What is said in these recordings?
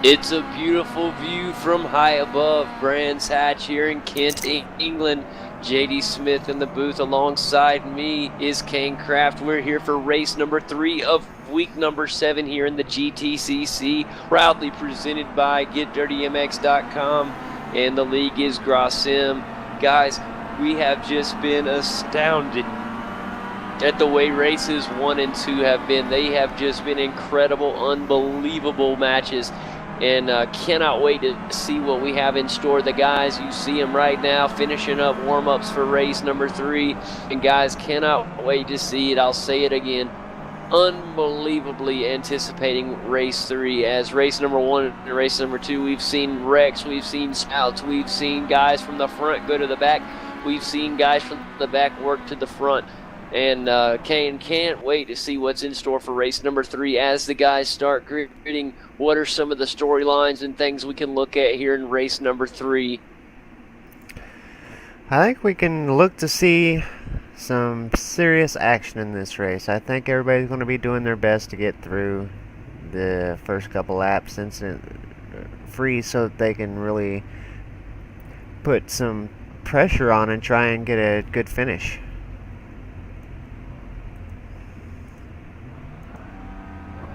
It's a beautiful view from high above Brands Hatch here in Kent, England. JD Smith in the booth alongside me is Kane Kraft. We're here for race number 3 of week number 7 here in the GTCC, proudly presented by GetDirtyMX.com, and the league is Grossim. Guys, we have just been astounded at the way races 1 and 2 have been. They have just been incredible, unbelievable matches, and cannot wait to see what we have in store. The guys, you see them right now finishing up warm-ups for race number 3, and guys, cannot wait to see it. I'll say it again, unbelievably anticipating race 3. As race number 1 and race number 2, we've seen wrecks, we've seen scouts, we've seen guys from the front go to the back, we've seen guys from the back work to the front. And Kane, can't wait to see what's in store for race number 3 as the guys start gritting. What are some of the storylines and things we can look at here in race number 3? I think we can look to see some serious action in this race. I think everybody's going to be doing their best to get through the first couple laps incident-free so that they can really put some pressure on and try and get a good finish.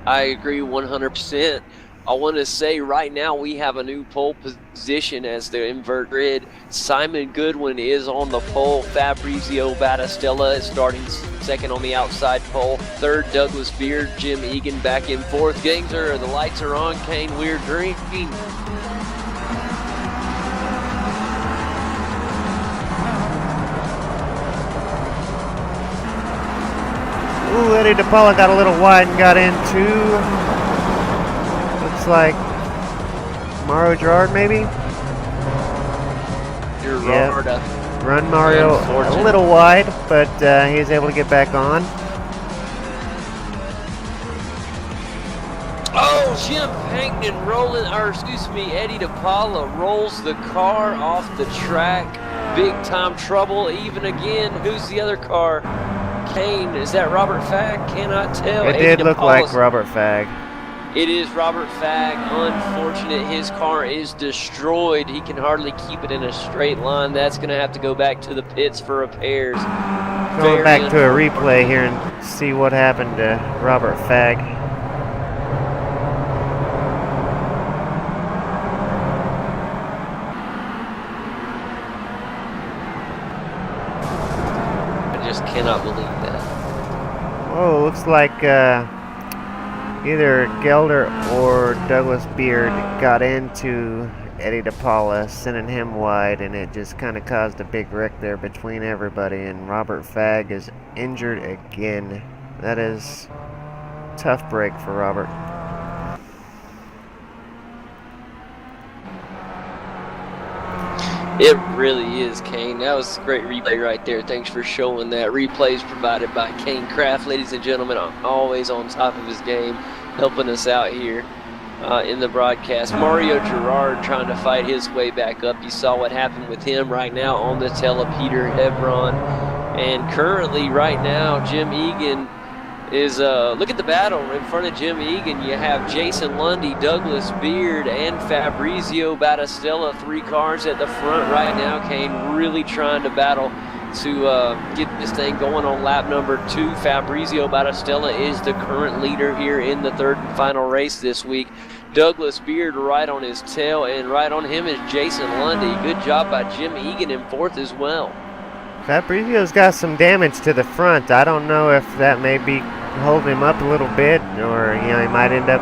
I agree 100%. I want to say right now we have a new pole position as the invert grid. Simon Goodwin is on the pole. Fabrizio Battistella is starting second on the outside pole. Third, Douglas Beard. Jim Egan back in fourth. Gangster, the lights are on. Kane, we're drinking. Ooh, Eddie DePaula got a little wide and got into, looks like Mario Gerard maybe? Gerard. Yep. Run Mario a little wide, but he's able to get back on. Oh, Jim Pankton Eddie DePaula rolls the car off the track. Big time trouble, even again. Who's the other car? Kane, is that Robert Fagg? Cannot tell. It did look like Robert Fagg. It is Robert Fagg. Unfortunate, his car is destroyed. He can hardly keep it in a straight line. That's going to have to go back to the pits for repairs. Going back to a replay here and see what happened to Robert Fagg. Cannot believe that. Oh, looks like either Gelder or Douglas Beard got into Eddie DePaula, sending him wide, and it just kind of caused a big wreck there between everybody, and Robert Fagg is injured again. That is a tough break for Robert. It really is, Kane. That was a great replay right there. Thanks for showing that. Replays provided by Kane Kraft, ladies and gentlemen, always on top of his game, helping us out here in the broadcast. Mario Gerard trying to fight his way back up. You saw what happened with him right now on the Telepeter Hebron. And currently, right now, Jim Egan is, look at the battle in front of Jim Egan. You have Jason Lundy, Douglas Beard, and Fabrizio Battistella, 3 cars at the front right now. Kane really trying to battle to get this thing going on lap number 2. Fabrizio Battistella is the current leader here in the 3rd and final race this week. Douglas Beard right on his tail, and right on him is Jason Lundy. Good job by Jim Egan in 4th as well. Fabrizio's got some damage to the front. I don't know if that may be holding him up a little bit, or he might end up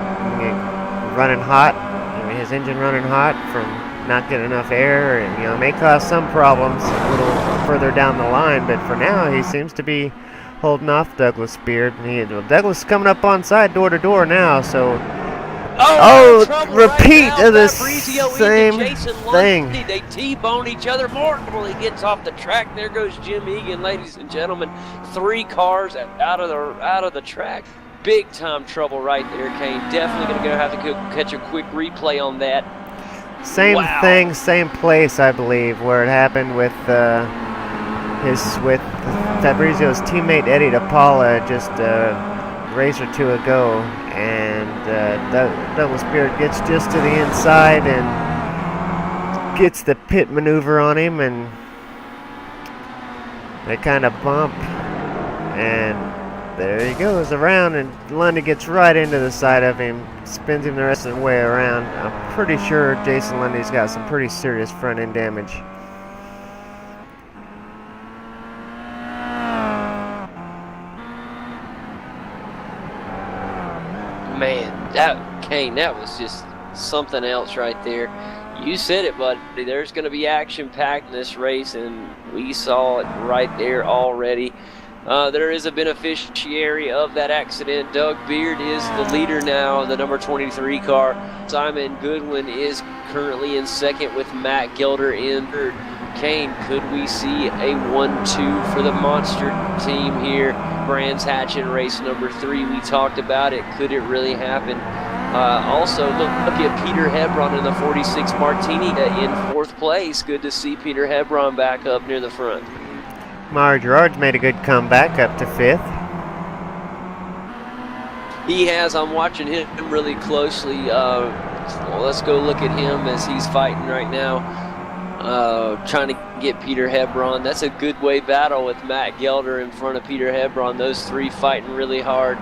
running hot. His engine running hot from not getting enough air, and it may cause some problems a little further down the line. But for now, he seems to be holding off Douglas Beard. Douglas is coming up on side door to door now, so. Repeat right of the same thing. They T-bone each other. Mortally gets off the track. There goes Jim Egan, ladies and gentlemen. 3 cars out of the track. Big time trouble right there, Kane. Definitely going to have to catch a quick replay on that. Same thing, same place, I believe, where it happened with Fabrizio's teammate Eddie DePaula just a race or two ago, and and Douglas Beard gets just to the inside and gets the pit maneuver on him, and they kind of bump, and there he goes around, and Lundy gets right into the side of him, spins him the rest of the way around. I'm pretty sure Jason Lundy's got some pretty serious front end damage. Man, that was just something else right there. You said it, buddy. There's going to be action-packed in this race, and we saw it right there already. There is a beneficiary of that accident. Doug Beard is the leader now, the number 23 car. Simon Goodwin is currently in second with Matt Gelder in third. Kane, could we see a 1-2 for the monster team here? Brands Hatch in race number 3. We talked about it. Could it really happen? Also, look at Peter Hebron in the 46 Martini in 4th place. Good to see Peter Hebron back up near the front. Mario Gerard's made a good comeback up to 5th. He has. I'm watching him really closely. Well, let's go look at him as he's fighting right now, trying to get Peter Hebron. That's a good way battle with Matt Gelder in front of Peter Hebron. Those three fighting really hard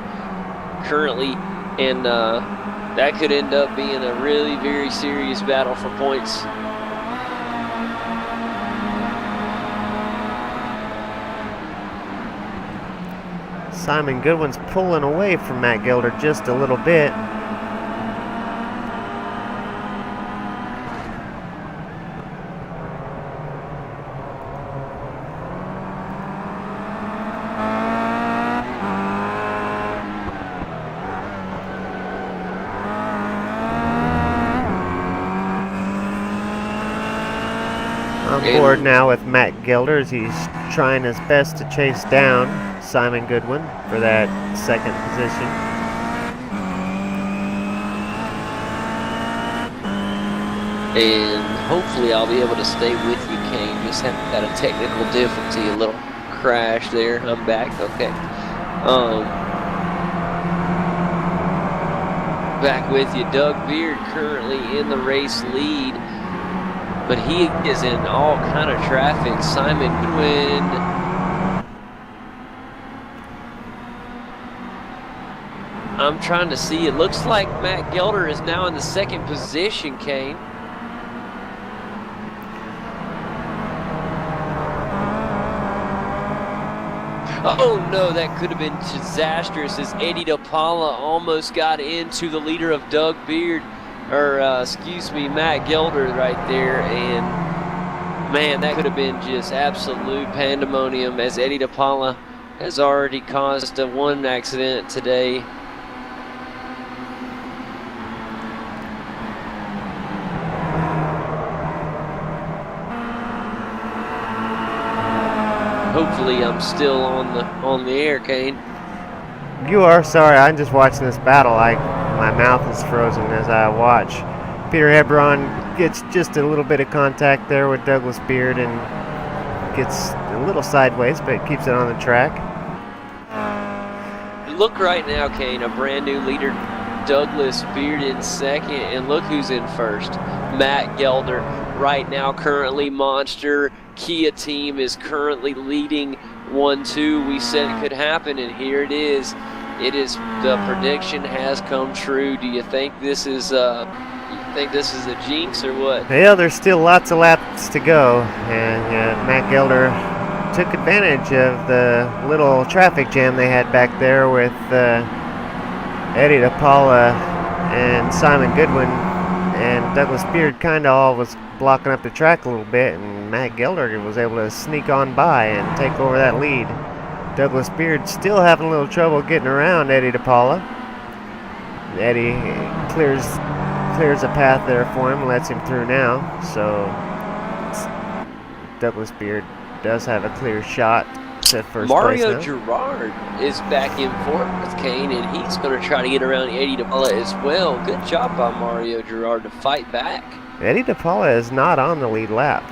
currently, and that could end up being a really very serious battle for points. Simon Goodwin's pulling away from Matt Gelder just a little bit. On board now with Matt Gelder as he's trying his best to chase down Simon Goodwin for that 2nd position. And hopefully I'll be able to stay with you, Kane. Just had a technical difficulty, a little crash there. I'm back, okay. Back with you. Doug Beard currently in the race lead, but he is in all kind of traffic. Simon Goodwin. I'm trying to see. It looks like Matt Gelder is now in the 2nd position, Kane. Oh no, that could have been disastrous as Eddie DePaula almost got into the leader of Doug Beard, or excuse me, Matt Gelder right there, and man, that could have been just absolute pandemonium as Eddie DePaula has already caused one accident today. Hopefully I'm still on the air, Kane. You are? Sorry, I'm just watching this battle. My mouth is frozen as I watch. Peter Hebron gets just a little bit of contact there with Douglas Beard and gets a little sideways, but keeps it on the track. Look right now, Kane, a brand new leader, Douglas Beard in 2nd, and look who's in 1st, Matt Gelder. Right now, currently Monster Kia team is currently leading 1-2. We said it could happen, and here it is. The prediction has come true. Do you think this is a jinx or what? Yeah, there's still lots of laps to go, and Matt Gelder took advantage of the little traffic jam they had back there with Eddie DePaula and Simon Goodwin, and Douglas Beard kind of all was blocking up the track a little bit, and Matt Gelder was able to sneak on by and take over that lead. Douglas Beard still having a little trouble getting around Eddie DePaula. Eddie clears a path there for him, lets him through now, so Douglas Beard does have a clear shot to first Mario place now. Gerard is back in 4th, Kane, and he's going to try to get around Eddie DePaula as well. Good job by Mario Gerard to fight back. Eddie DePaula is not on the lead lap.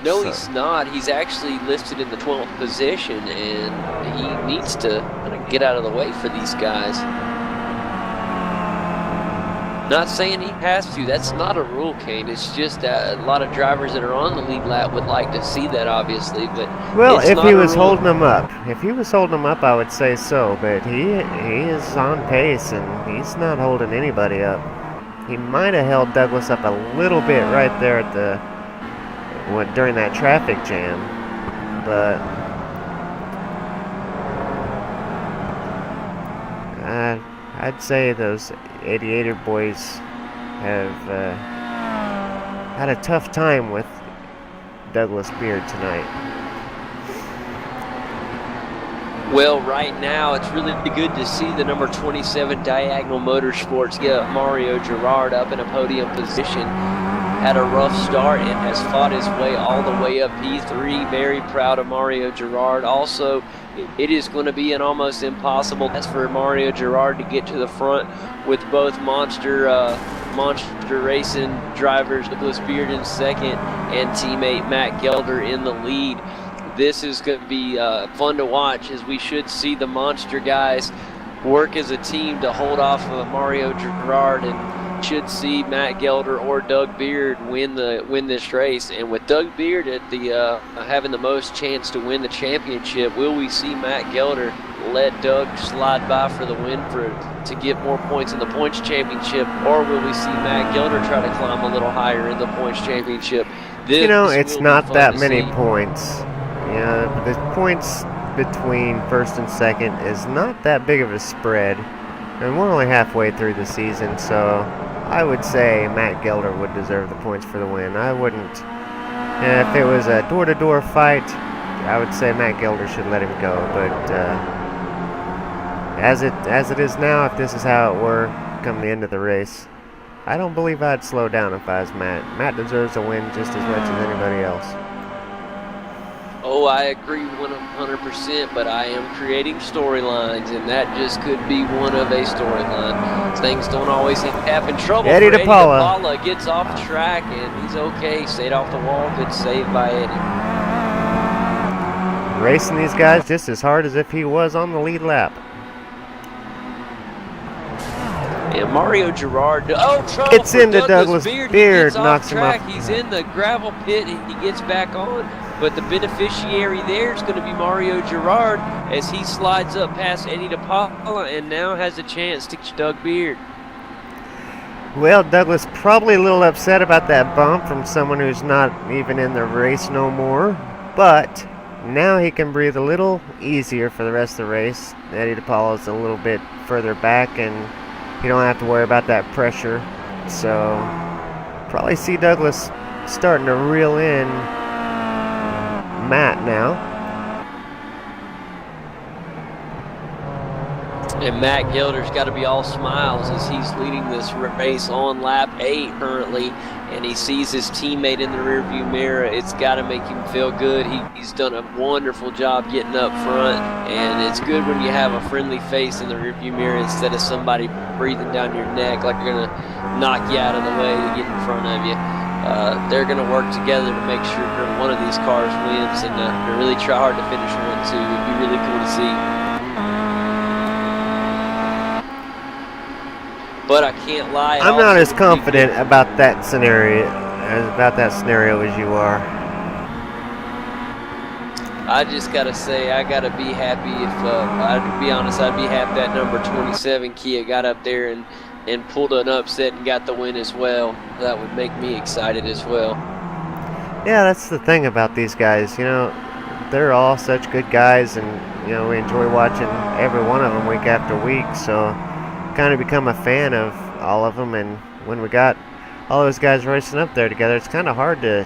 No, he's not. He's actually listed in the 12th position, and he needs to kind of get out of the way for these guys. Not saying he has to. That's not a rule, Kane. It's just a lot of drivers that are on the lead lap would like to see that, obviously. But well, it's if not he a was rule. holding them up, I would say so. But he is on pace, and he's not holding anybody up. He might have held Douglas up a little bit right there at during that traffic jam, but I'd say those 88er boys have had a tough time with Douglas Beard tonight. Well, right now, it's really good to see the number 27 Diagonal Motorsports get Mario Girard up in a podium position. Had a rough start and has fought his way all the way up P3. Very proud of Mario Girard. Also, it is going to be an almost impossible task for Mario Girard to get to the front with both monster racing drivers Douglas Beard in second and teammate Matt Gelder in the lead. This is going to be fun to watch, as we should see the monster guys work as a team to hold off of Mario Girard, and should see Matt Gelder or Doug Beard win this race. And with Doug Beard at the having the most chance to win the championship, will we see Matt Gelder let Doug slide by for the win to get more points in the points championship, or will we see Matt Gelder try to climb a little higher in the points championship? It's not that many points. The points between first and second is not that big of a spread, and we're only halfway through the season, so I would say Matt Gelder would deserve the points for the win. I wouldn't. If it was a door-to-door fight, I would say Matt Gelder should let him go. But as it is now, if this is how it were come the end of the race, I don't believe I'd slow down if I was Matt. Matt deserves a win just as much as anybody else. Oh, I agree 100%, but I am creating storylines, and that just could be one of a storyline. Things don't always happen. Trouble Eddie for DePaula. Eddie DePaula gets off the track, and he's okay. Stayed off the wall. Good save by Eddie. Racing these guys just as hard as if he was on the lead lap. And Mario Girard, trouble It's for into Douglas Beard. Beard, He gets knocks off him track. off. He's in the gravel pit, and he gets back on. But the beneficiary there is going to be Mario Girard, as he slides up past Eddie DePaula and now has a chance to catch Doug Beard. Well, Douglas probably a little upset about that bump from someone who's not even in the race no more, but now he can breathe a little easier for the rest of the race. Eddie DePaula's a little bit further back, and you don't have to worry about that pressure. So probably see Douglas starting to reel in Matt now. And Matt Gelder's got to be all smiles as he's leading this race on lap 8 currently, and he sees his teammate in the rearview mirror. It's got to make him feel good. He's done a wonderful job getting up front, and it's good when you have a friendly face in the rearview mirror instead of somebody breathing down your neck like they're going to knock you out of the way to get in front of you. They're going to work together to make sure one of these cars wins, and to really try hard to finish one too. It'd be really cool to see. But I can't lie. I'm not as confident about that scenario as you are. I just gotta say, I gotta be happy if I'd be honest. I'd be happy that number 27 Kia got up there and pulled an upset and got the win as well. That would make me excited as well. Yeah, that's the thing about these guys. They're all such good guys, and we enjoy watching every one of them week after week. So kind of become a fan of all of them, and when we got all those guys racing up there together, it's kind of hard to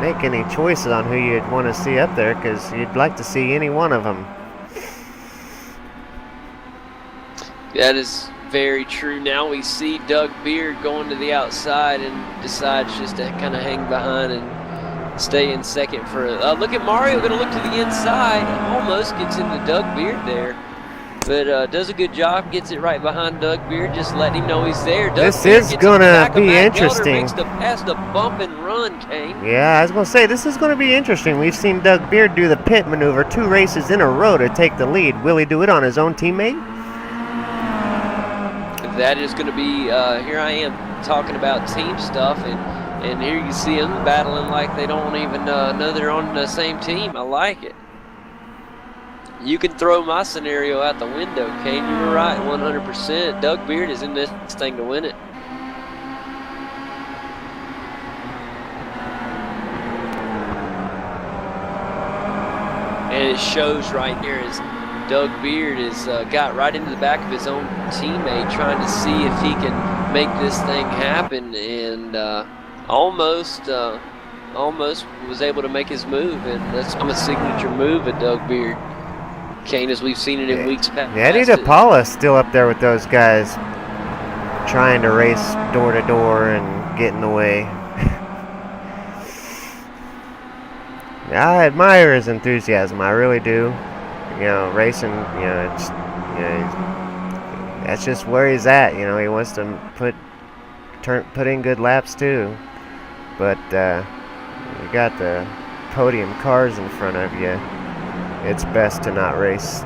make any choices on who you'd want to see up there, because you'd like to see any one of them. That is very true. Now we see Doug Beard going to the outside and decides just to kind of hang behind and stay in second for look at Mario going to look to the inside, almost gets into Doug Beard there. But does a good job, gets it right behind Doug Beard, just letting him know he's there. This is going to be interesting. Makes the pass the bump and run, Kane. Yeah, I was going to say, this is going to be interesting. We've seen Doug Beard do the pit maneuver 2 races in a row to take the lead. Will he do it on his own teammate? that is going to be, here I am talking about team stuff, and here you see them battling like they don't even know they're on the same team. I like it. You can throw my scenario out the window, Kane. You were right, 100%. Doug Beard is in this thing to win it. And it shows right there as Doug Beard has got right into the back of his own teammate, trying to see if he can make this thing happen, and almost was able to make his move, and that's a signature move at Doug Beard. Kane, as we've seen it in weeks past. Eddie DePaula still up there with those guys, trying to race door to door and get in the way. I admire his enthusiasm. I really do. You know, racing. You know, it's, you know, that's just where he's at. You know, he wants to put in good laps too. But you got the podium cars in front of you. It's best to not race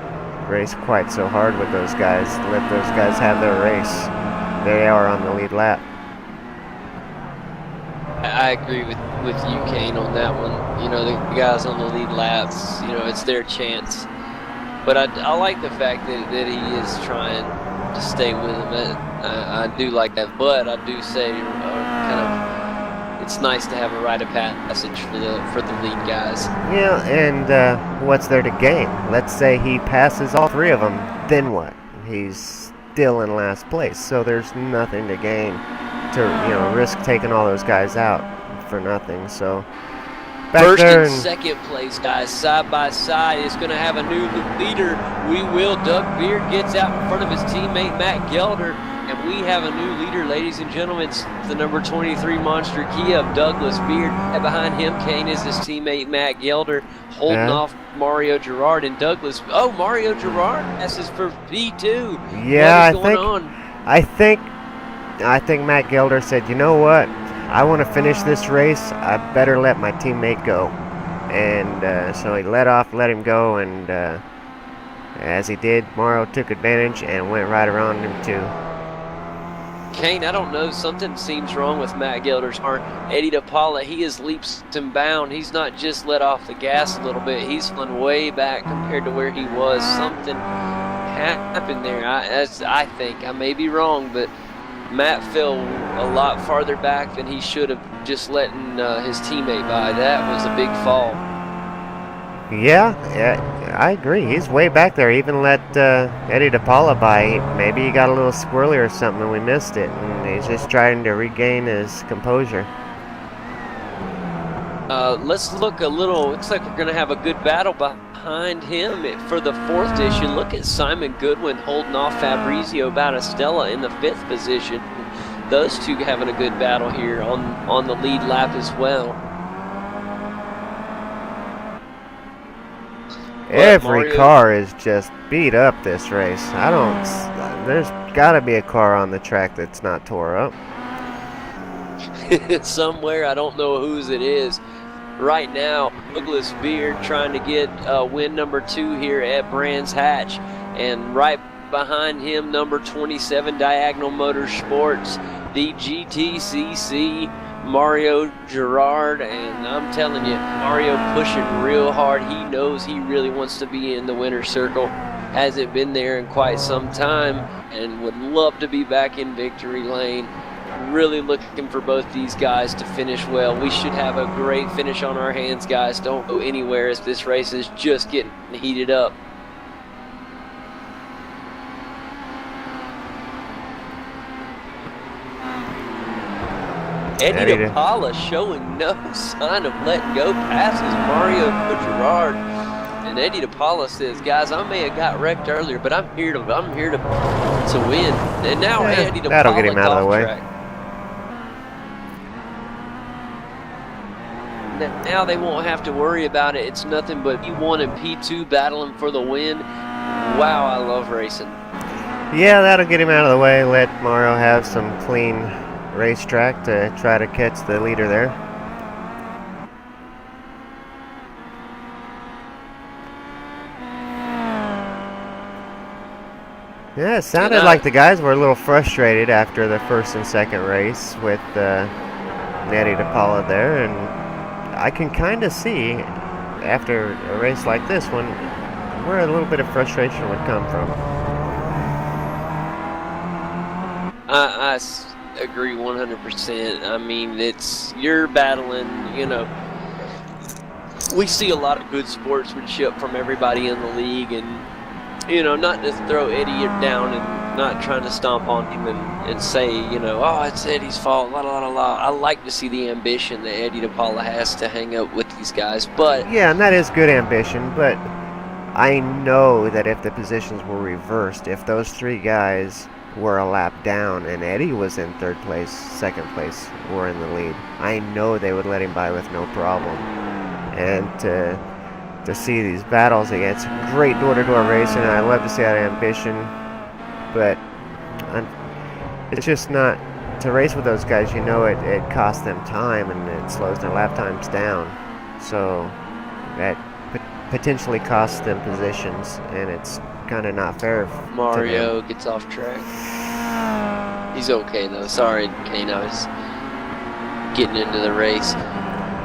quite so hard with those guys. Let those guys have their race. They are on the lead lap. I agree with you, Kane, on that one. You know, the guys on the lead laps, you know, it's their chance. But I like the fact that he is trying to stay with them. I do like that. But I do say it's nice to have a rite of passage for the lead guys. Yeah, and what's there to gain? Let's say he passes all three of them. Then what? He's still in last place. So there's nothing to gain to, you know, risk taking all those guys out for nothing. So first and second place guys side by side is going to have a new leader. We will. Doug Beard gets out in front of his teammate Matt Gelder, and we have a new leader, ladies and gentlemen. It's the number 23 Monster Kia of Douglas Beard. And behind him, Kane, is his teammate Matt Gelder, holding off Mario Girard and Douglas. Oh, Mario Girard passes for P2. Yeah, what is going on? I think Matt Gelder said, you know what? I want to finish this race. I better let my teammate go. And so he let him go, and as he did, Mario took advantage and went right around him too. Kane, I don't know. Something seems wrong with Matt Gelder's heart. Eddie DePaula, he is leaps and bounds. He's not just let off the gas a little bit. He's gone way back compared to where he was. Something happened there. I think. I may be wrong, but Matt fell a lot farther back than he should have, just letting his teammate by. That was a big fall. Yeah, I agree. He's way back there. Even let Eddie DePaula by. Maybe he got a little squirrely or something and we missed it. And he's just trying to regain his composure. Let's look a little. Looks like we're going to have a good battle behind him for the fourth position. Look at Simon Goodwin holding off Fabrizio Battistella in the fifth position. Those two having a good battle here on the lead lap as well. Every car is just beat up this race. There's got to be a car on the track that's not tore up. Somewhere, I don't know whose it is. Right now, Douglas Beard trying to get win number 2 here at Brands Hatch. And right behind him, number 27, Diagonal Motorsports, the GTCC, Mario Girard. And I'm telling you, Mario pushing real hard. He knows he really wants to be in the winner's circle. Hasn't been there in quite some time and would love to be back in victory lane. Really looking for both these guys to finish well. We should have a great finish on our hands, guys. Don't go anywhere as this race is just getting heated up. Eddie DePaula showing no sign of letting go, passes Mario Girard. And Eddie DePaula says, guys, I may have got wrecked earlier, but I'm here to win. And now Eddie DePaula that'll get him out of the way. Track. Now they won't have to worry about it. It's nothing but P1 and P2 battling for the win. Wow, I love racing. Yeah, that'll get him out of the way. Let Mario have some clean racetrack to try to catch the leader there. Yeah, it sounded like the guys were a little frustrated after the first and second race with Eddie DePaula there, and I can kind of see after a race like this one where a little bit of frustration would come from. I agree 100%. I mean, you're battling, we see a lot of good sportsmanship from everybody in the league, and not to throw Eddie down and not trying to stomp on him and say, oh, it's Eddie's fault, la la la la. I like to see the ambition that Eddie DePaula has to hang up with these guys, but yeah, and that is good ambition, but I know that if the positions were reversed, if those three guys were a lap down and Eddie was in third place, second place, or in the lead, I know they would let him by with no problem. And to see these battles against great door-to-door racing, I love to see that ambition, but it's just not to race with those guys. It costs them time and it slows their lap times down, so that potentially costs them positions, and it's kind of not fair. Mario gets off track. He's okay though. Sorry, Kane, I was getting into the race.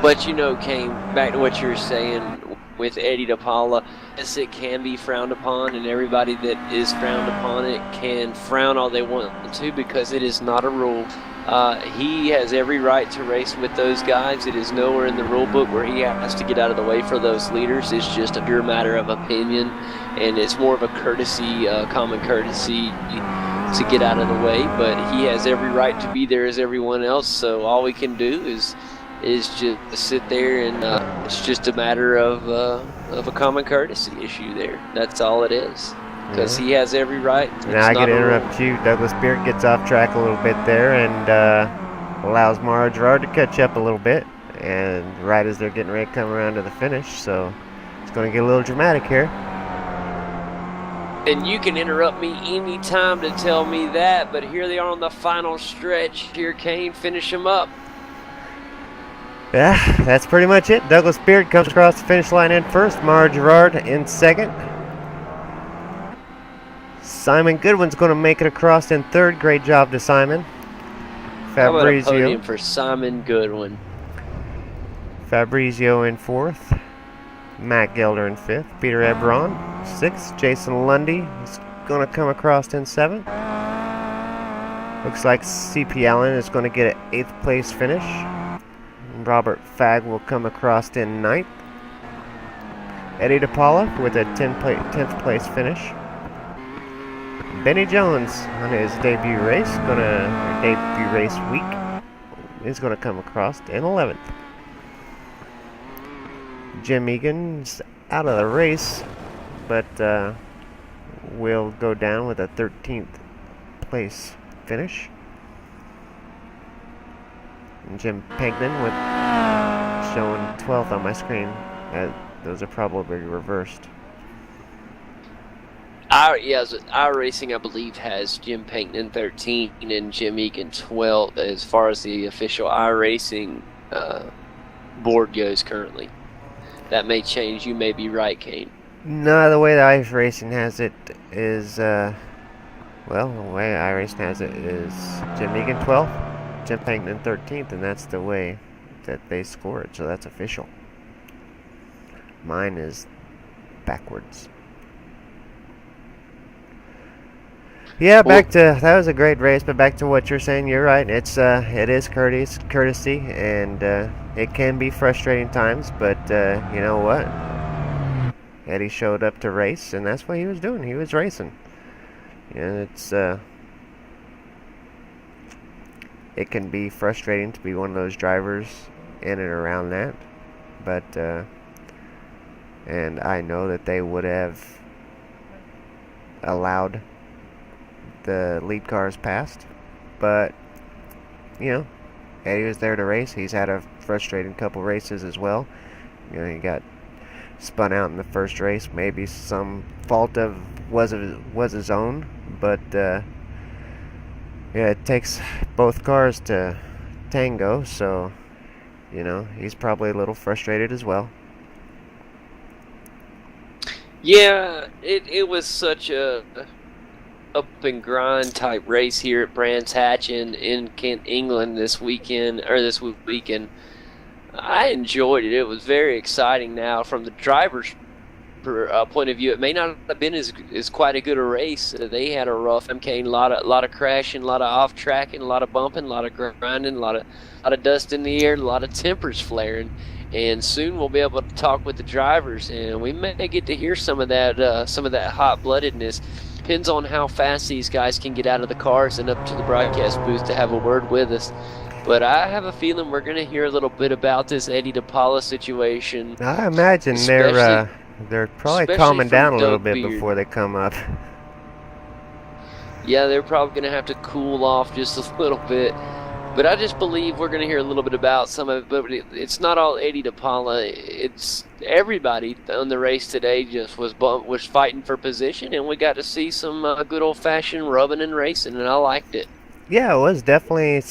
But Kane, back to what you were saying with Eddie DePaula, yes, it can be frowned upon, and everybody that is frowned upon it can frown all they want to, because it is not a rule. He has every right to race with those guys. It is nowhere in the rule book where he has to get out of the way for those leaders. It's just a pure matter of opinion, and it's more of a courtesy, common courtesy to get out of the way. But he has every right to be there as everyone else, so all we can do is just sit there, and it's just a matter of a common courtesy issue there. That's all it is. Because he has every right. Now I get to interrupt you. Douglas Beard gets off track a little bit there and allows Mario Gerard to catch up a little bit. And right as they're getting ready to come around to the finish, so it's going to get a little dramatic here. And you can interrupt me anytime to tell me that, but here they are on the final stretch. Here, Kane, finish them up. Yeah, that's pretty much it. Douglas Beard comes across the finish line in first. Mario Gerard in second. Simon Goodwin's going to make it across in third. Great job to Simon. How about a podium for Simon Goodwin? Fabrizio in fourth. Matt Gelder in fifth. Peter Ebron sixth. Jason Lundy is going to come across in seventh. Looks like C.P. Allen is going to get an 8th place finish. Robert Fagg will come across in 9th. Eddie DePaula with a 10th place finish. Benny Jones on his debut race, debut race week, is gonna come across in 11th. Jim Egan's out of the race, but will go down with a 13th place finish. And Jim Pegnan with showing 12th on my screen. Those are probably reversed. Our Racing, I believe, has Jim Pegnan 13 and Jim Egan 12 as far as the official iRacing board goes currently. That may change. You may be right, Kane. No, the way the iRacing has it is, the way iRacing has it is Jim Egan 12th, Jim Pegnan 13th, and that's the way that they score it, so that's official. Mine is backwards. Yeah, that was a great race, but back to what you're saying, you're right. It is courtesy, and it can be frustrating times, but you know what? Eddie showed up to race, and that's what he was doing. He was racing. It can be frustrating to be one of those drivers in and around that, but and I know that they would have allowed the lead cars past, but Eddie was there to race. He's had a frustrating couple races as well. He got spun out in the first race. Maybe some fault was his own, but it takes both cars to tango. So he's probably a little frustrated as well. Yeah, it was such a up and grind type race here at Brands Hatch in Kent, England this weekend. I enjoyed it. It was very exciting. Now, from the driver's point of view, it may not have been as quite a good a race. They had a rough MK, a lot of crashing, a lot of off tracking, a lot of bumping, a lot of grinding, a lot of dust in the air, a lot of tempers flaring. And soon we'll be able to talk with the drivers, and we may get to hear some of that hot-bloodedness. Depends on how fast these guys can get out of the cars and up to the broadcast booth to have a word with us. But I have a feeling we're going to hear a little bit about this Eddie DePaula situation. I imagine they're probably calming down a little bit before they come up. Yeah, they're probably going to have to cool off just a little bit. But I just believe we're going to hear a little bit about some of it. But it's not all Eddie DePaula. It's everybody on the race today just was fighting for position, and we got to see some good old-fashioned rubbing and racing, and I liked it. Yeah, it was definitely,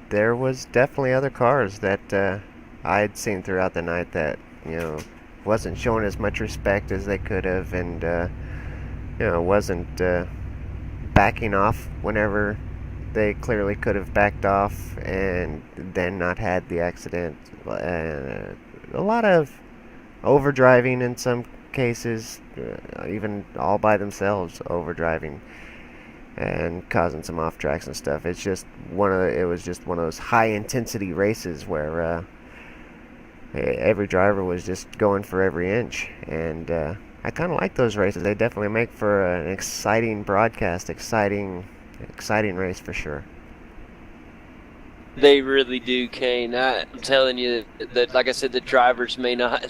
there was definitely other cars that I had seen throughout the night that, wasn't showing as much respect as they could have, and, wasn't backing off whenever they clearly could have backed off and then not had the accident. A lot of overdriving in some cases, even all by themselves overdriving and causing some off tracks and stuff. It was just one of those high intensity races where every driver was just going for every inch, and I kind of like those races. They definitely make for an exciting broadcast, exciting race for sure. They really do, Kane. I'm telling you that, like I said, the drivers may not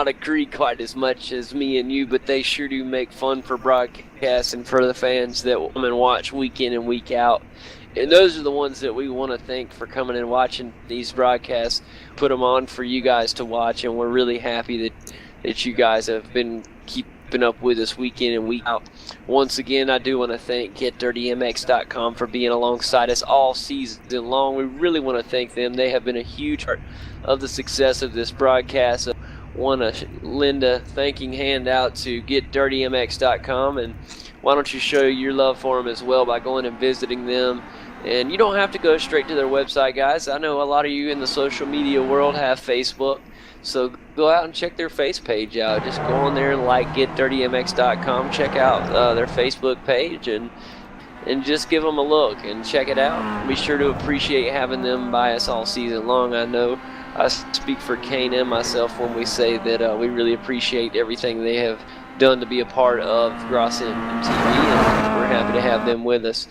agree quite as much as me and you, but they sure do make fun for broadcasts and for the fans that come and watch week in and week out. And those are the ones that we want to thank for coming and watching these broadcasts, put them on for you guys to watch, and we're really happy that you guys have been keeping up with us week in and week out. Once again, I do want to thank GetDirtyMX.com for being alongside us all season long. We really want to thank them. They have been a huge part of the success of this broadcast. I want to lend a thanking hand out to GetDirtyMX.com, and why don't you show your love for them as well by going and visiting them. And you don't have to go straight to their website, guys. I know a lot of you in the social media world have Facebook, so go out and check their face page out. Just go on there and like GetDirtyMX.com. Check out their Facebook page and just give them a look and check it out. Be sure to appreciate having them by us all season long. I know I speak for Kane and myself when we say that we really appreciate everything they have done to be a part of Gross TV, and we're happy to have them with us.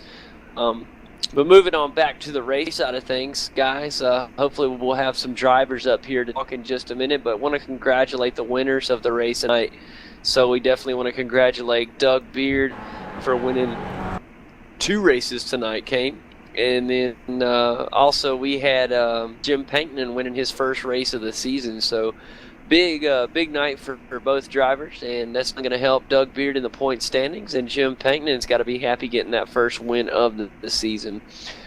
But moving on back to the race side of things, guys, hopefully we'll have some drivers up here to talk in just a minute, but want to congratulate the winners of the race tonight. So we definitely want to congratulate Doug Beard for winning 2 races tonight, Kane. And then also we had Jim Pankton winning his first race of the season. So big night for both drivers, and that's going to help Doug Beard in the point standings, and Jim Pankton's got to be happy getting that first win of the season.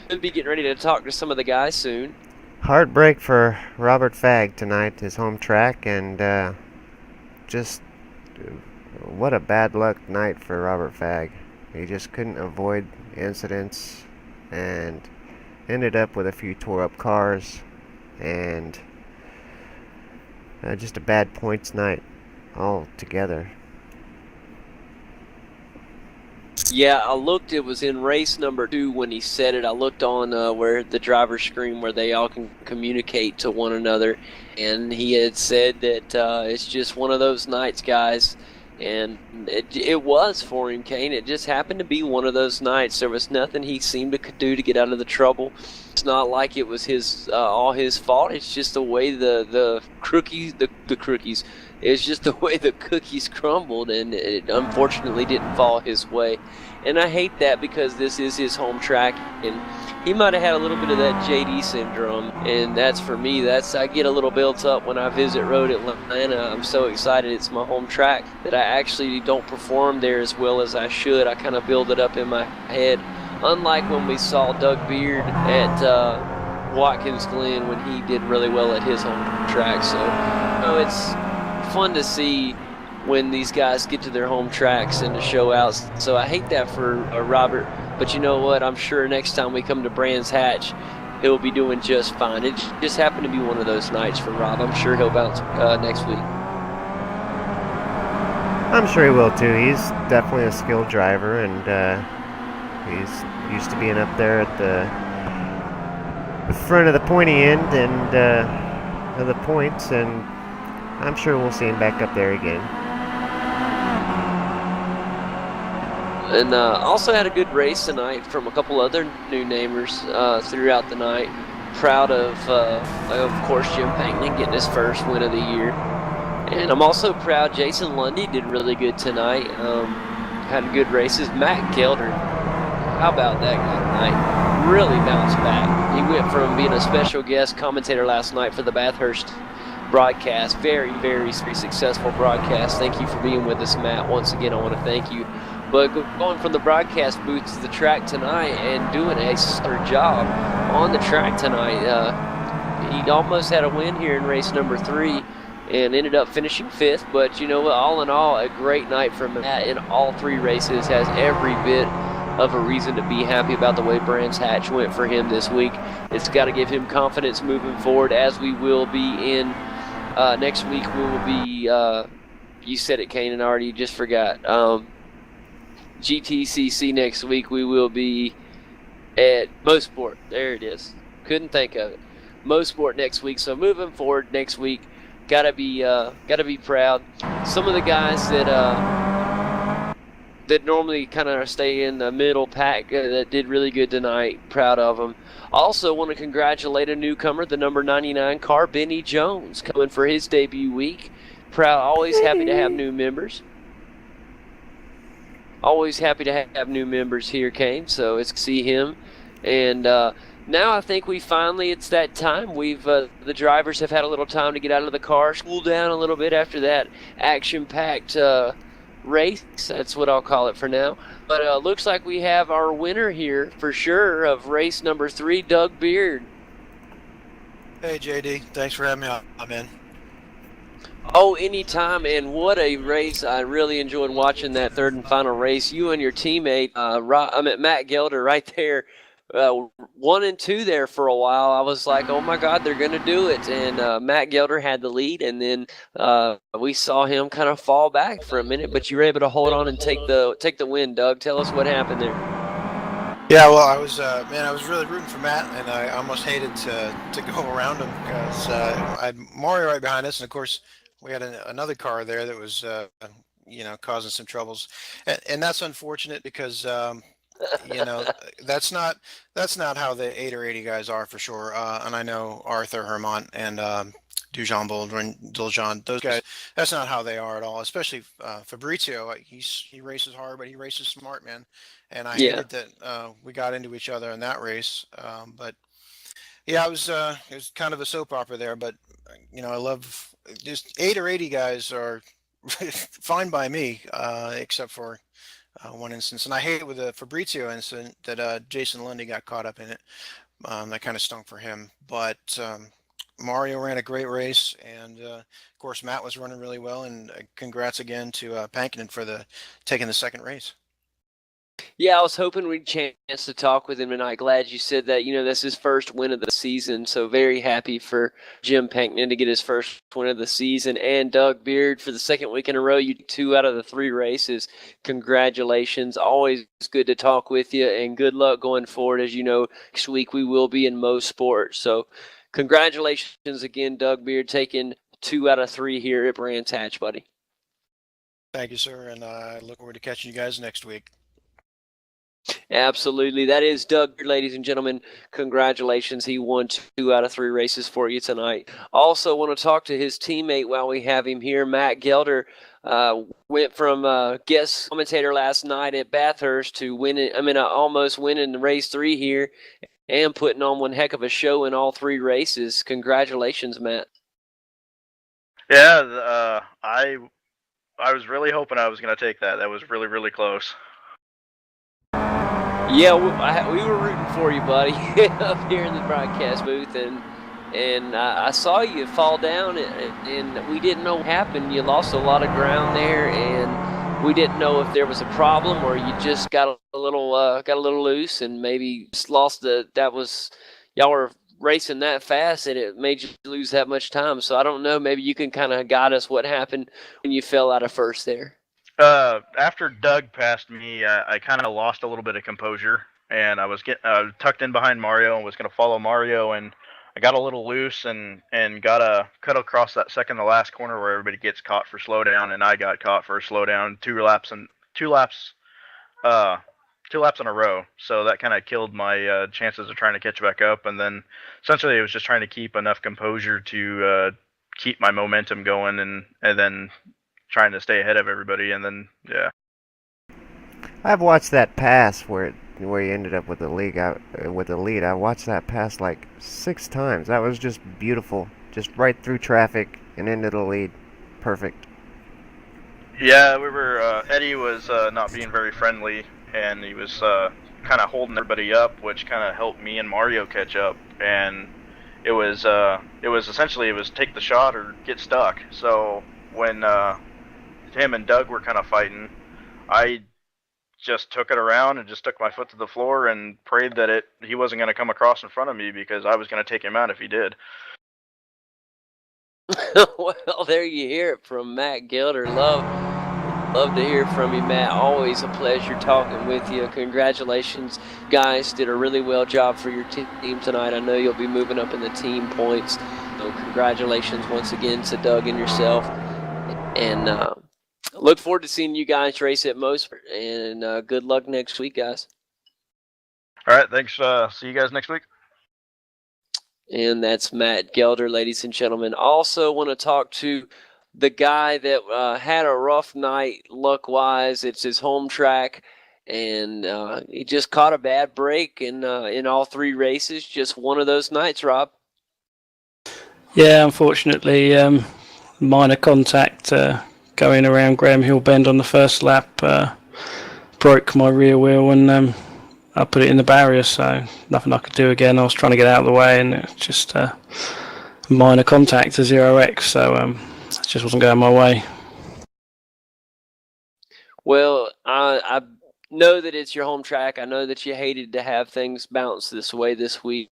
We'll be getting ready to talk to some of the guys soon. Heartbreak for Robert Fagg tonight, his home track, and just what a bad luck night for Robert Fagg. He just couldn't avoid incidents and ended up with a few tore up cars, and just a bad points night altogether. Yeah, I looked. It was in race number 2 when he said it. I looked on where the driver's screen where they all can communicate to one another, and he had said that it's just one of those nights, guys. And it was for him, Kane. It just happened to be one of those nights. There was nothing he seemed to do to get out of the trouble. It's not like it was all his fault. It's just the way the cookies. It's just the way the cookies crumbled, and it unfortunately didn't fall his way. And I hate that because this is his home track, and he might have had a little bit of that JD syndrome, and that's for me. I get a little built up when I visit Road Atlanta. I'm so excited it's my home track that I actually don't perform there as well as I should. I kind of build it up in my head. Unlike when we saw Doug Beard at Watkins Glen when he did really well at his home track. So it's fun to see when these guys get to their home tracks and to show out. So I hate that for Robert, but you know what? I'm sure next time we come to Brands Hatch, he'll be doing just fine. It just happened to be one of those nights for Rob. I'm sure he'll bounce next week. I'm sure he will too. He's definitely a skilled driver, and he's used to being up there at the front of the pointy end and of the points, and I'm sure we'll see him back up there again. And also had a good race tonight from a couple other new namers throughout the night. Proud of course, Jim Pankman getting his first win of the year. And I'm also proud Jason Lundy did really good tonight. Had good races. Matt Gelder, how about that guy tonight? Really bounced back. He went from being a special guest commentator last night for the Bathurst broadcast. Very, very successful broadcast. Thank you for being with us, Matt. Once again, I want to thank you. But going from the broadcast booth to the track tonight and doing a stellar job on the track tonight. He almost had a win here in race number 3 and ended up finishing 5th. But you know what? All in all, a great night for Matt in all 3 races. Has every bit of a reason to be happy about the way Brands Hatch went for him this week. It's got to give him confidence moving forward, as we will be in next week. We will be, you said it, Kane, and I already just forgot. GTCC next week. We will be at Mosport. There it is. Couldn't think of it. Mosport next week. So moving forward next week, gotta be proud. Some of the guys that normally kind of stay in the middle pack that did really good tonight. Proud of them. Also want to congratulate a newcomer, the number 99 car, Benny Jones, coming for his debut week. Proud. Always happy to have new members. Always happy to have new members here, Kane, so it's to see him. And now I think it's that time. The drivers have had a little time to get out of the car, cool down a little bit after that action-packed race. That's what I'll call it for now. But looks like we have our winner here for sure of race number 3, Doug Beard. Hey, JD. Thanks for having me on, man. Oh, anytime, and what a race. I really enjoyed watching that third and final race. You and your teammate, Matt Gelder, right there, 1 and 2 there for a while. I was like, oh my God, they're going to do it. And Matt Gelder had the lead, and then we saw him kind of fall back for a minute, but you were able to hold on and take the win, Doug. Tell us what happened there. Yeah, well, I was really rooting for Matt, and I almost hated to go around him because I had Mario right behind us, and of course, we had another car there that was, causing some troubles, and that's unfortunate because, that's not how the 8 or 80 guys are for sure. And I know Arthur Hermont and Dujan Boldrin, Duljan, those guys, that's not how they are at all. Especially Fabrizio, he races hard, but he races smart, man. And I hated that we got into each other in that race. But yeah, it was kind of a soap opera there. But I love. Just 8 or 80 guys are fine by me, except for one instance. And I hate with the Fabrizio incident that Jason Lundy got caught up in it. That kind of stunk for him. But Mario ran a great race, and of course Matt was running really well. And congrats again to Pankinen for taking the second race. Yeah, I was hoping we'd chance to talk with him tonight. Glad you said that. That's his first win of the season, so very happy for Jim Pankman to get his first win of the season. And Doug Beard, for the second week in a row, you 2 out of the 3 races. Congratulations. Always good to talk with you, and good luck going forward. As you know, next week we will be in Mosport. So congratulations again, Doug Beard, taking 2 out of 3 here at Brands Hatch, buddy. Thank you, sir, and I look forward to catching you guys next week. Absolutely. That is Doug, ladies and gentlemen. Congratulations. He won 2 out of 3 races for you tonight. Also want to talk to his teammate while we have him here. Matt Gelder went from guest commentator last night at Bathurst to almost winning race 3 here and putting on one heck of a show in all 3 races. Congratulations, Matt. Yeah, I was really hoping I was going to take that. That was really, really close. Yeah, we were rooting for you, buddy, up here in the broadcast booth, and and I saw you fall down, and we didn't know what happened. You lost a lot of ground there, and we didn't know if there was a problem or you just got a little loose and maybe just lost y'all were racing that fast and it made you lose that much time. So I don't know. Maybe you can kind of guide us what happened when you fell out of first there. After Doug passed me, I kind of lost a little bit of composure, and I was tucked in behind Mario and was going to follow Mario, and I got a little loose and got cut across that second to last corner where everybody gets caught for slowdown, and I got caught for a slowdown two laps in a row. So that kind of killed my chances of trying to catch back up, and then essentially it was just trying to keep enough composure to keep my momentum going, and then trying to stay ahead of everybody, and then yeah. I've watched that pass where you ended up with the lead. I watched that pass like 6 times. That was just beautiful, just right through traffic and into the lead. Perfect. Yeah, we were. Eddie was not being very friendly, and he was kind of holding everybody up, which kind of helped me and Mario catch up. And it was essentially take the shot or get stuck. So when him and Doug were kind of fighting, I just took it around and just took my foot to the floor and prayed that he wasn't going to come across in front of me, because I was going to take him out if he did. Well, there you hear it from Matt Gilder. Love to hear from you, Matt. Always a pleasure talking with you. Congratulations, guys. Did a really well job for your team tonight. I know you'll be moving up in the team points. So congratulations once again to Doug and yourself. And look forward to seeing you guys race at Most. And good luck next week, guys. All right, thanks. See you guys next week. And that's Matt Gelder, ladies and gentlemen. Also want to talk to the guy that had a rough night luck-wise. It's his home track, and he just caught a bad break in all 3 races. Just one of those nights, Rob. Yeah, unfortunately, minor contact going around Graham Hill Bend on the first lap broke my rear wheel, and I put it in the barrier, so nothing I could do again. I was trying to get out of the way, and it just minor contact to 0x, so it just wasn't going my way. Well, I know that it's your home track. I know that you hated to have things bounce this way this week.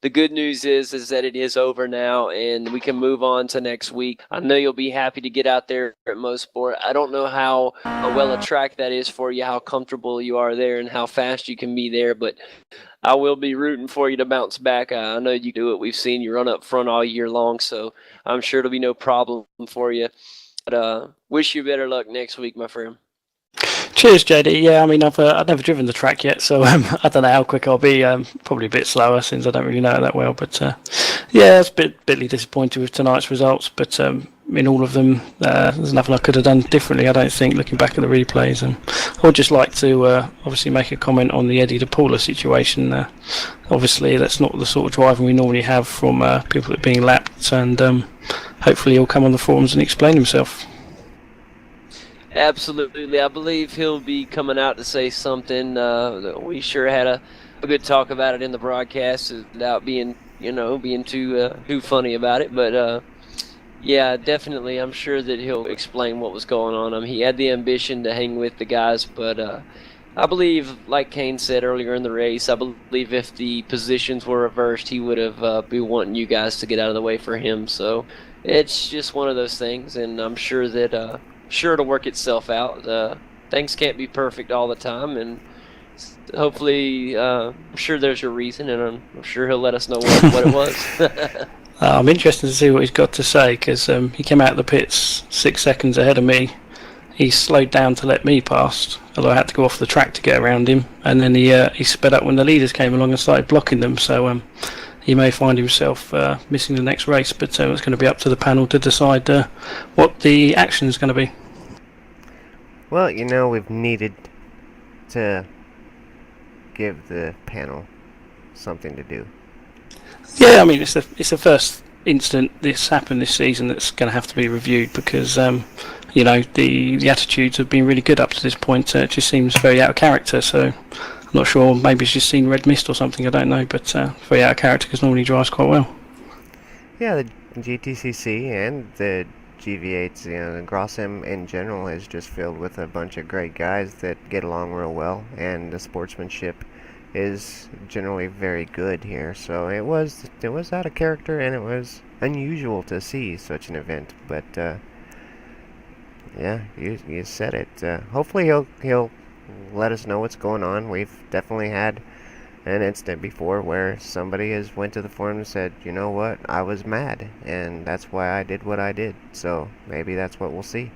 The good news is that it is over now, and we can move on to next week. I know you'll be happy to get out there at Mosport. I don't know how well a track that is for you, how comfortable you are there, and how fast you can be there, but I will be rooting for you to bounce back. I know you do it. We've seen you run up front all year long, so I'm sure it'll be no problem for you. But wish you better luck next week, my friend. Cheers, JD. Yeah, I mean, I've never driven the track yet, so I don't know how quick I'll be. Probably a bit slower since I don't really know it that well. But yeah, it's bitly disappointed with tonight's results. But in all of them, there's nothing I could have done differently, I don't think, looking back at the replays. And I would just like to obviously make a comment on the Eddie DePaula situation. Obviously, that's not the sort of driving we normally have from people that are being lapped, and hopefully he'll come on the forums and explain himself. Absolutely. I believe he'll be coming out to say something. We sure had a good talk about it in the broadcast without being too funny about it. But yeah, definitely, I'm sure that he'll explain what was going on. He had the ambition to hang with the guys, but I believe, like Kane said earlier in the race, I believe if the positions were reversed, he would have been wanting you guys to get out of the way for him. So it's just one of those things, and I'm sure that sure to work itself out. Things can't be perfect all the time, and hopefully, I'm sure there's a reason, and I'm sure he'll let us know what it was. I'm interested to see what he's got to say, because he came out of the pits 6 seconds ahead of me. He slowed down to let me pass, although I had to go off the track to get around him, and then he sped up when the leaders came along and started blocking them, so he may find himself missing the next race, but it's going to be up to the panel to decide what the action is going to be. Well, we've needed to give the panel something to do. Yeah, I mean, it's the first incident this happened this season that's going to have to be reviewed, because the attitudes have been really good up to this point. It just seems very out of character, so I'm not sure. Maybe he's just seen red mist or something, I don't know, but very out of character, because normally he drives quite well. Yeah, the GTCC and the GV8s, the Grossim in general is just filled with a bunch of great guys that get along real well, and the sportsmanship is generally very good here. So it was out of character, and it was unusual to see such an event. But yeah, you said it. Hopefully he'll let us know what's going on. We've definitely had an incident before where somebody has went to the forum and said, you know what, I was mad, and that's why I did what I did. So maybe that's what we'll see.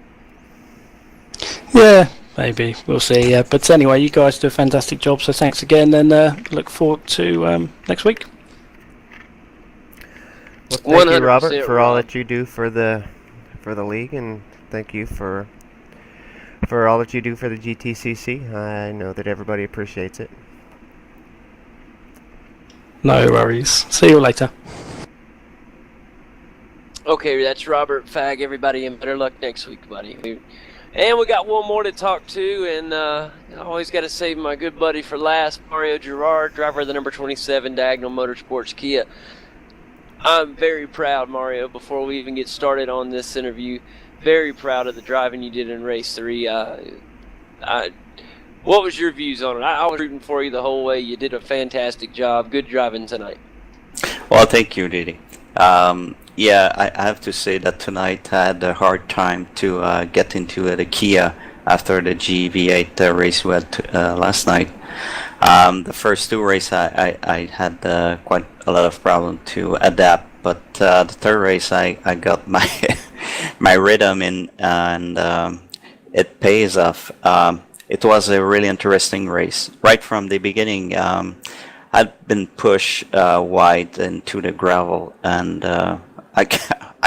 Yeah, maybe we'll see. Yeah, but anyway, you guys do a fantastic job. So thanks again, and look forward to next week. Well, thank you, 100%, Robert, for all Rob. that you do for the league, and thank you for all that you do for the GTCC. I know that everybody appreciates it. No worries. See you later. Okay, that's Robert Fag, everybody, and better luck next week, buddy. And we got one more to talk to, and I always got to save my good buddy for last, Mario Girard, driver of the number 27 Diagonal Motorsports Kia. I'm very proud, Mario, before we even get started on this interview, very proud of the driving you did in race 3. What was your views on it? I was rooting for you the whole way. You did a fantastic job. Good driving tonight. Well, thank you, Didi. Yeah, I have to say that tonight I had a hard time to get into the Kia after the GV8 race we had last night. The first 2 races I had quite a lot of problem to adapt, but the third race I got my my rhythm in, and it pays off. It was a really interesting race. Right from the beginning, I'd been pushed wide into the gravel, and I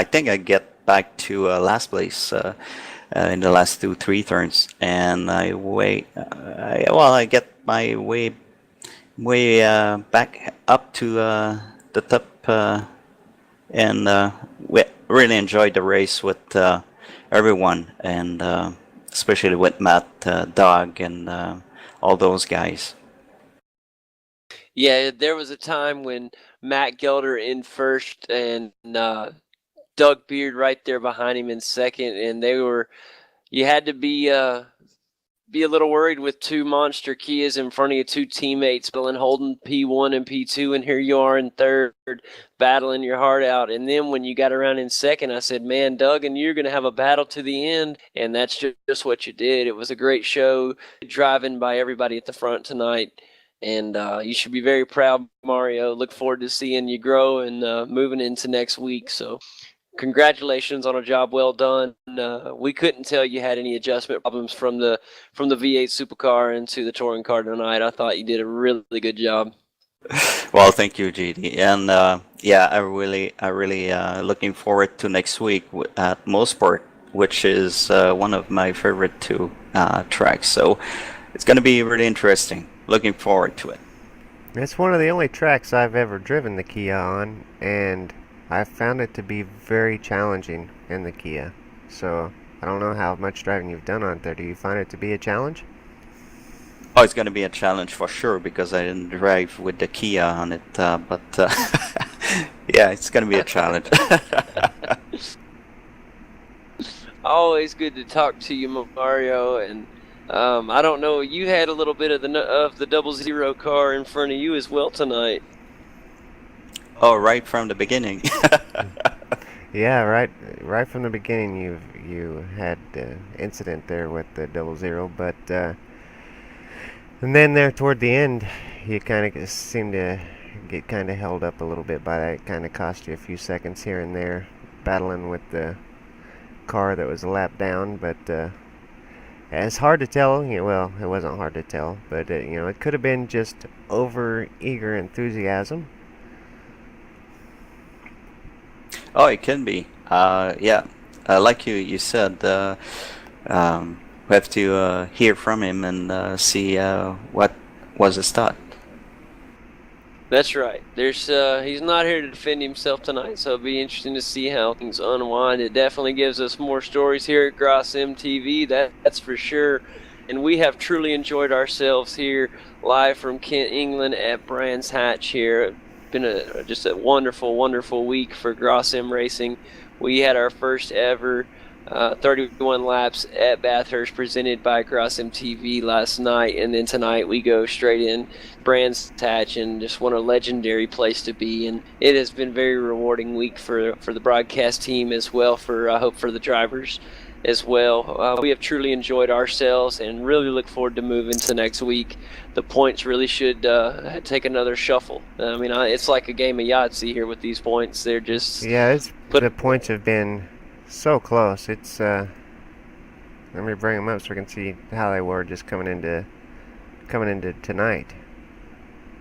think I get back to last place in the last 2-3 turns, and I get my way back up to the top, and we really enjoyed the race with everyone, and especially with Matt, Doug, and all those guys. Yeah, there was a time when Matt Gelder in first and Doug Beard right there behind him in second, and you had to be a little worried with 2 monster Kias in front of you, 2 teammates, Bill holding P1 and P2, and here you are in third, battling your heart out. And then when you got around in second, I said, man, Doug, and you're going to have a battle to the end, and that's just what you did. It was a great show, driving by everybody at the front tonight. And you should be very proud, Mario. Look forward to seeing you grow and moving into next week. So congratulations on a job well done. We couldn't tell you had any adjustment problems from the V8 supercar into the touring car tonight. I thought you did a really good job. Well, thank you, GD, and yeah, I really looking forward to next week at Mosport, which is one of my favorite 2 tracks. So it's going to be really interesting. Looking forward to it. It's one of the only tracks I've ever driven the Kia on, and I found it to be very challenging in the Kia. So I don't know how much driving you've done on it there. Do you find it to be a challenge? Oh, it's going to be a challenge for sure, because I didn't drive with the Kia on it, but yeah, it's going to be a challenge. Always good to talk to you, Mario, and I don't know, you had a little bit of the 00 car in front of you as well tonight. Oh, right from the beginning. Yeah, right from the beginning you had the incident there with the 00, but and then there toward the end you kind of seemed to get kind of held up a little bit by that. It kind of cost you a few seconds here and there battling with the car that was a lap down, but it's hard to tell. Well, it wasn't hard to tell, but it could have been just over eager enthusiasm. Oh, it can be. Yeah, like you said, we have to hear from him and see what was his thought. That's right. He's not here to defend himself tonight, so it'll be interesting to see how things unwind. It definitely gives us more stories here at Gross MTV, that's for sure. And we have truly enjoyed ourselves here live from Kent, England at Brands Hatch here. been just a wonderful, wonderful week for Grossim Racing. We had our first ever 31 laps at Bathurst presented by Grossim TV last night, and then tonight we go straight in Brands Hatch, and just what a legendary place to be. And it has been a very rewarding week for the broadcast team as well, for I hope for the drivers as well. We have truly enjoyed ourselves and really look forward to moving to next week. The points really should take another shuffle. I mean, it's like a game of Yahtzee here with these points. They're just the points have been so close. It's let me bring them up so we can see how they were just coming into tonight.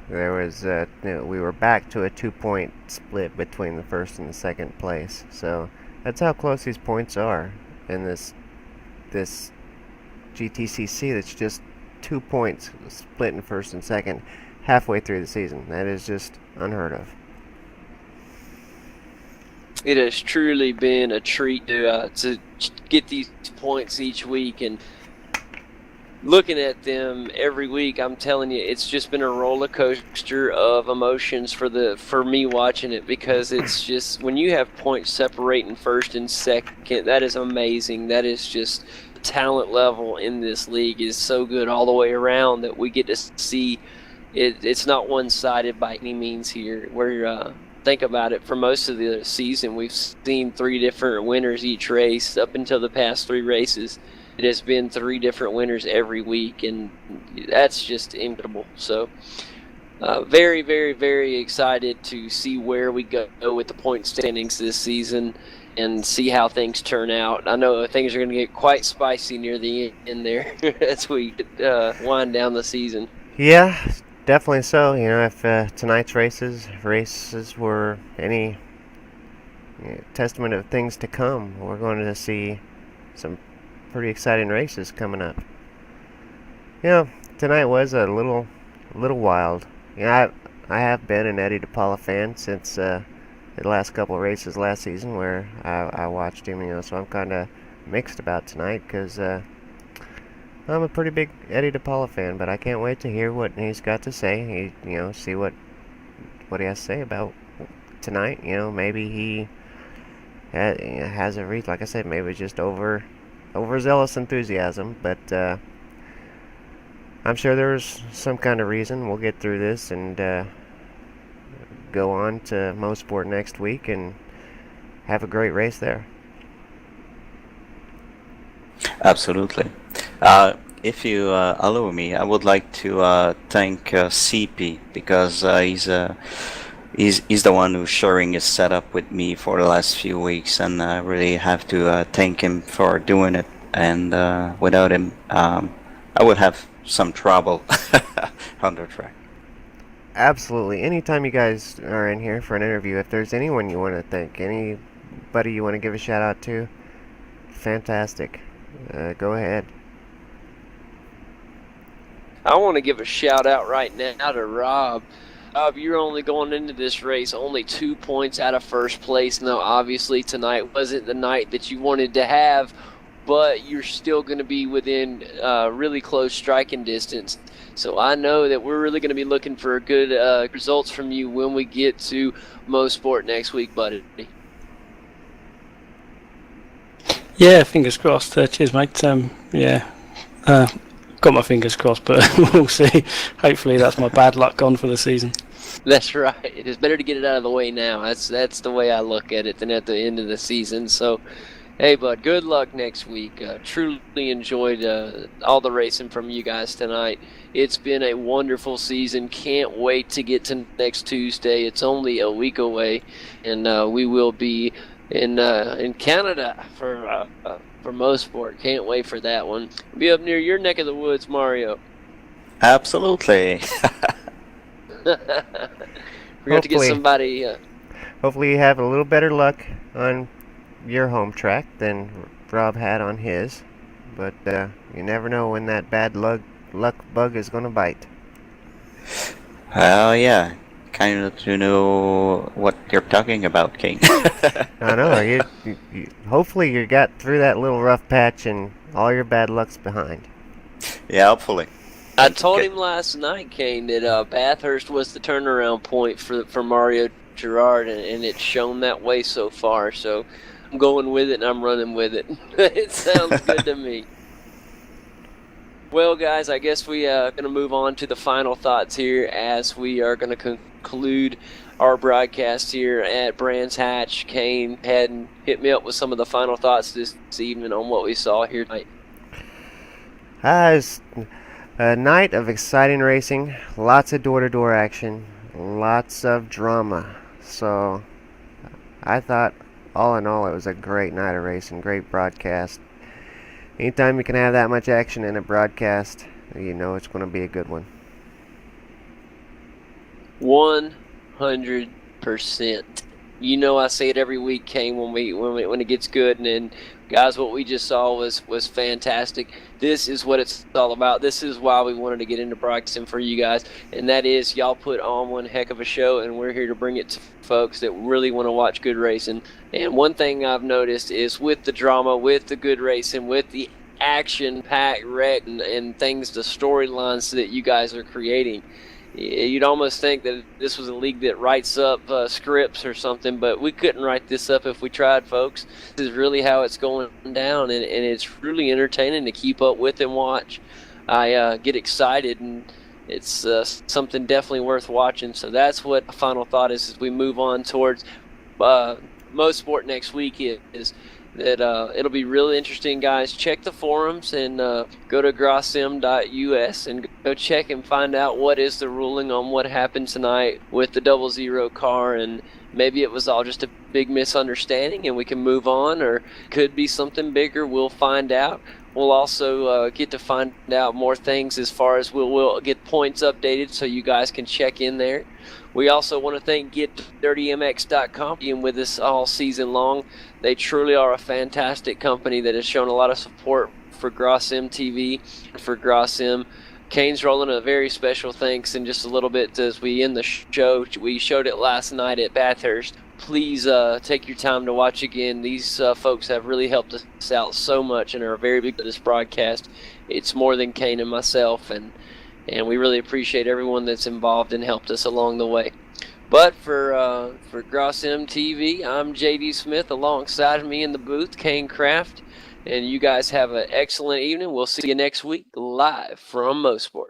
There was we were back to a 2-point split between the first and the second place. So that's how close these points are in this GTCC. That's just 2 points split in first and second halfway through the season. That is just unheard of. It has truly been a treat to get these points each week, and looking at them every week, I'm telling you, it's just been a roller coaster of emotions for me watching it, because it's just, when you have points separating first and second, that is amazing. That is just, the talent level in this league is so good all the way around that we get to see it. It's not one-sided by any means here. Think about it, for most of the season, we've seen 3 different winners each race. Up until the past 3 races, it has been 3 different winners every week, and that's just incredible. So, very, very, very excited to see where we go with the point standings this season and see how things turn out. I know things are going to get quite spicy near the end there as we wind down the season. Yeah, definitely so. You know, if tonight's races were any testament of things to come, we're going to see some pretty exciting races coming up. You know, tonight was a little wild. You know, I have been an Eddie DePaula fan since the last couple of races last season where I watched him. You know, so I'm kind of mixed about tonight, because I'm a pretty big Eddie DePaula fan, but I can't wait to hear what he's got to say. See what he has to say about tonight. You know, maybe he has a reason. Like I said, maybe it's just overzealous enthusiasm, but I'm sure there's some kind of reason. We'll get through this and go on to Mosport next week and have a great race there. Absolutely. If you allow me, I would like to thank CP, because he's the one who's sharing his setup with me for the last few weeks, and I really have to thank him for doing it. And without him, I would have some trouble on the track. Absolutely. Anytime you guys are in here for an interview, if there's anyone you want to thank, anybody you want to give a shout out to, fantastic. Go ahead. I want to give a shout out right now to Rob. Rob, you're only going into this race only 2 points out of first place. Now, obviously, tonight wasn't the night that you wanted to have, but you're still going to be within really close striking distance. So I know that we're really going to be looking for good results from you when we get to Mosport next week, buddy. Yeah, fingers crossed. Cheers, mate. Got my fingers crossed, but we'll see. Hopefully that's my bad luck gone for the season. That's right. It is better to get it out of the way now. That's the way I look at it than at the end of the season. So, hey, bud, good luck next week. Truly enjoyed all the racing from you guys tonight. It's been a wonderful season. Can't wait to get to next Tuesday. It's only a week away, and we will be in Canada for Mosport. Can't wait for that one. Be up near your neck of the woods, Mario. Absolutely. We have to get somebody. Hopefully you have a little better luck on your home track than Rob had on his. But you never know when that bad luck bug is going to bite. Yeah. Kind of to know what you're talking about, King. I know. You hopefully you got through that little rough patch and all your bad luck's behind. Yeah, hopefully. I told him last night, Kane, that Bathurst was the turnaround point for Mario Gerard, and it's shown that way so far. So I'm going with it, and I'm running with it. It sounds good to me. Well, guys, I guess we are going to move on to the final thoughts here as we are going to conclude our broadcast here at Brands Hatch. Kane, hit me up with some of the final thoughts this evening on what we saw here tonight. It's a night of exciting racing, lots of door-to-door action, lots of drama. So I thought, all in all, it was a great night of racing, great broadcast. Anytime you can have that much action in a broadcast, you know it's going to be a good one. 100%. You know I say it every week, Kane, when it gets good, and guys, what we just saw was fantastic. This is what it's all about. This is why we wanted to get into broadcasting for you guys, and that is y'all put on one heck of a show, and we're here to bring it to folks that really want to watch good racing. And one thing I've noticed is with the drama, with the good racing, with the action-packed wreck and things, the storylines that you guys are creating, you'd almost think that this was a league that writes up scripts or something, but we couldn't write this up if we tried, folks. This is really how it's going down, and it's really entertaining to keep up with and watch. I get excited, and it's something definitely worth watching. So that's what a final thought is as we move on towards Mosport next week is that it'll be really interesting, guys. Check the forums and go to grossim.us and go check and find out what is the ruling on what happened tonight with the 00 car, and maybe it was all just a big misunderstanding and we can move on, or could be something bigger. We'll find out. We'll also get to find out more things as far as we'll get points updated so you guys can check in there. We also want to thank GetDirtyMX.com being with us all season long. They truly are a fantastic company that has shown a lot of support for Grossim TV and for Grossim. Kane's rolling a very special thanks in just a little bit as we end the show. We showed it last night at Bathurst. Please take your time to watch again. These folks have really helped us out so much and are very big to this broadcast. It's more than Kane and myself, and we really appreciate everyone that's involved and helped us along the way. But for Grossim TV, I'm JD Smith. Alongside me in the booth, Kane Kraft. And you guys have an excellent evening. We'll see you next week live from Mosport.